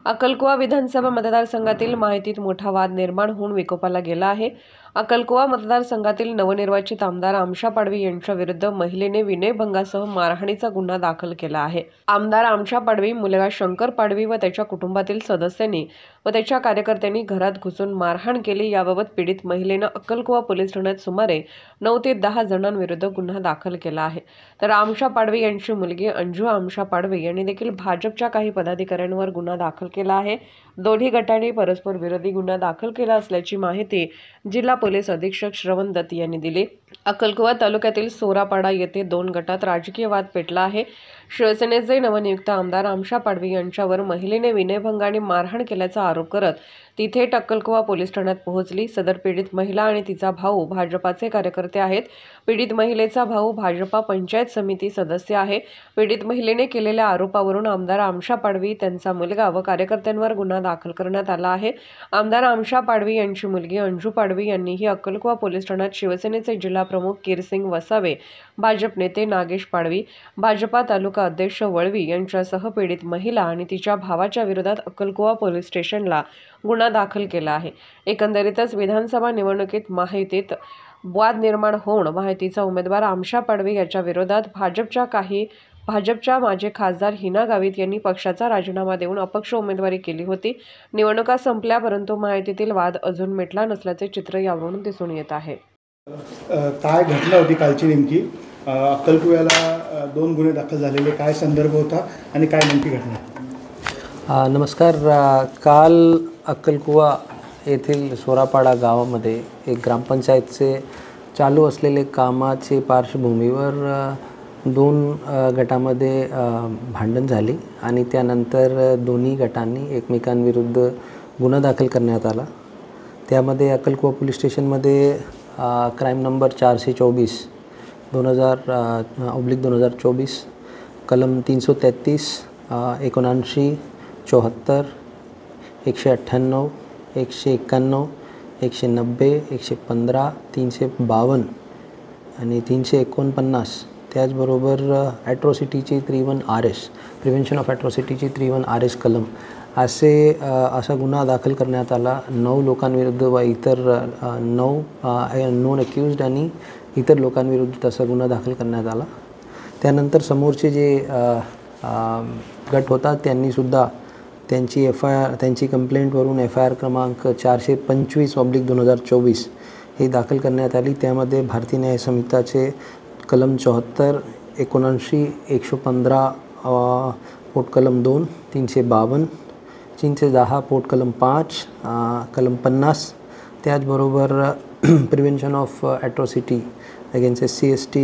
अक्कलकुवा विधानसभा मतदारसंघातील माहितीत मोठा वाद निर्माण होऊन विकोपाला गेला आहे। अक्कलकुवा मतदारसंघातील नवनिर्वाचित आमदार आमशा पाडवी यांच्या विरुद्ध महिलेने विनयभंगासह मारहाणीचा गुन्हा दाखल केला आहे। आमदार आमशा पाडवी, मुलगा शंकर पाडवी व त्याच्या कुटुंबातील सदस्यांनी व त्याच्या कार्यकर्त्यांनी घरात घुसून मारहाण केली। याबाबत पीडित महिलेने अक्कलकुवा पोलीस ठाण्यात सुमारे 9 ते 10 जणांविरुद्ध गुन्हा दाखल केला आहे। तर आमशा पाडवी यांची मुलगी अंजू आमशा पाडवी यांनी देखील भाजपच्या काही पदाधिकाऱ्यांवर गुन्हा दाखल केला आहे। दोन्ही गटांनी परस्पर विरोधी गुन्हा दाखल केला असल्याची माहिती जिल्हा पोलीस अधीक्षक श्रवण दत्त यांनी दिली। अक्कलकुवा तालुक्यातील सोरापाडा येथे 2 गटात राजकीय वाद पेटला आहे। शिवसेनेचे नवनियुक्त आमदार आमशा पाडवी यांच्यावर महिलेने विनयभंगाने मारहाण केल्याचा आरोप करत तिथे अक्कलकुवा पोलीस ठाण्यात पोहोचली। सदर पीडित महिला आणि तिचा भाऊ भाजपाचे कार्यकर्ते आहेत। पीडित महिलेचा भाऊ भाजपा पंचायत समिती सदस्य आहे। पीडित महिलेने केलेल्या आरोपावरून आमदार आमशा पाडवी, त्यांचा मुलगा व कार्यकर्त्यांवर गुन्हा दाखल करण्यात आला आहे। आमदार आमशा पाडवी यांची मुलगी अंजू पाडवी यांनीही अक्कलकुवा पोलीस ठाण्यात शिवसेनेचे जिल्हा प्रमुख किरसिंग वसावे, भाजप नेते नागेश पाडवी, भाजपा तालुका अध्यक्ष वळवी यांच्यासह पीडित महिला आणि तिच्या भावाच्या विरोधात अक्कलकुवा पोलीस स्टेशनला गुन्हा दाखल केला आहे। एकंदरीतच विधानसभा निवडणुकीत महायुतीत वाद निर्माण होऊन महायुतीचा उमेदवार आमशा पाडवी याच्या विरोधात भाजपच्या माजी खासदार हिना गावित यांनी पक्षाचा राजीनामा देऊन अपक्ष उमेदवारी केली होती। निवडणुका संपल्या परंतु महायुतीतील वाद अजून मिटला नसल्याचे चित्र यावरून दिसून येत आहे। काय घटना होती कालची नेमकी? अक्कलकुव्याला 2 गुन्हे दाखल झालेले, काय संदर्भ होता आणि काय नेमकी घटना? नमस्कार। काल अक्कलकुवा येथील सोरापाडा गावामध्ये एक ग्रामपंचायतचे चालू असलेले कामाचे पार्श्वभूमीवर 2 गटामध्ये भांडण झाली आणि त्यानंतर दोन्ही गटांनी एकमेकांविरुद्ध गुन्हा दाखल करण्यात आला। त्यामध्ये अक्कलकुवा पोलीस स्टेशनमध्ये क्राईम नंबर 424 2000/2024 कलम 333 79 74 198 191 190 115 352 आणि 349 त्याचबरोबर ॲट्रॉसिटीची 31 RS प्रिव्हेन्शन ऑफ ॲट्रॉसिटीची 31 RS कलम असा गुन्हा दाखल करण्यात आला। 9 लोकांविरुद्ध व इतर 9 नॉन अक्यूज्ड आणि इतर लोकांविरुद्ध तसा गुन्हा दाखल करण्यात आला। त्यानंतर समोरचे जे गट होता त्यांनीसुद्धा त्यांची कंप्लेंटवरून FIR क्रमांक 425/2024 ही दाखल करण्यात आली। त्यामध्ये भारतीय न्याय संहिताचे कलम 74 79 115 पोट कलम 2 352 310 पोट कलम 5 कलम 50 त्याचबरोबर prevention of atrocity against SC/ST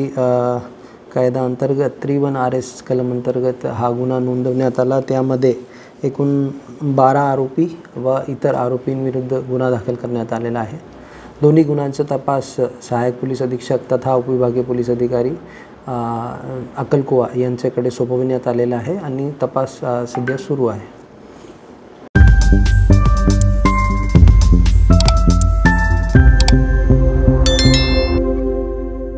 कायदा अंतर्गत 31 RS कलम अंतर्गत हा गुन्हा नोंदवण्यात आला। त्यामध्ये एकूण 12 आरोपी व इतर आरोपींविरुद्ध गुन्हा दाखल करण्यात आलेला आहे। दोन्ही गुन्ह्यांचा तपास सहाय्यक पोलीस अधीक्षक तथा उपविभागीय पोलीस अधिकारी अक्कलकुवा यांच्याकडे सोपविण्यात आलेला आहे आणि तपास सध्या सुरू आहे।